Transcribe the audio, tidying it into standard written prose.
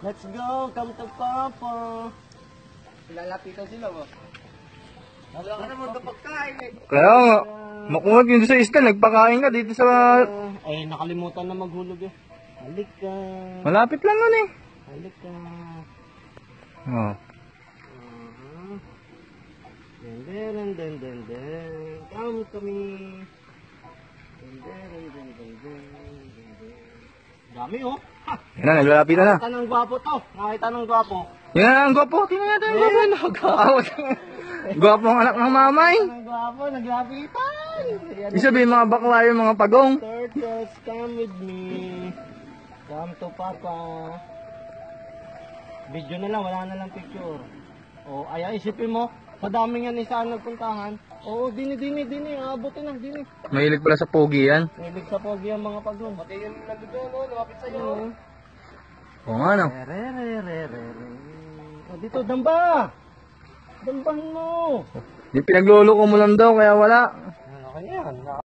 Let's go, come to Papa. Lalapitan sila ba? Wala ka naman kapagkain eh. Kaya nga, makuha yun sa isda, nagpakain ka dito sa... Ay, nakalimutan na maghulog eh. Halika. Malapit lang nun eh. Halika. Oh. Den. Come to me. Den. Dami oh. Ha! Yan na, naglalapitan na. Nakita ng gwapo to. Nakita ng gwapo. Yan na, ang gwapo. Tingnan natin ang gwapo. Nagkakawat. Gwapo ang anak ng mamay. Nakita ng gwapo, naglapitan. Ayan, Isa ba yung mga bakla yung mga pagong? turtles, come with me. Come to Papa. Video na lang, wala na lang picture. O, ay isipin mo, madaming yan saan nagpuntahan. Oo, dini, abutin na, dini. Mahilig pala sa pogi yan. Mahilig sa pogi ang mga pagong. Pati yung nandito, no? Lumapit sa'yo. Oo nga no. O, dito, damba! Dambahan mo! Di pinaglolo ko mo lang daw, kaya wala. Ano kaya yan?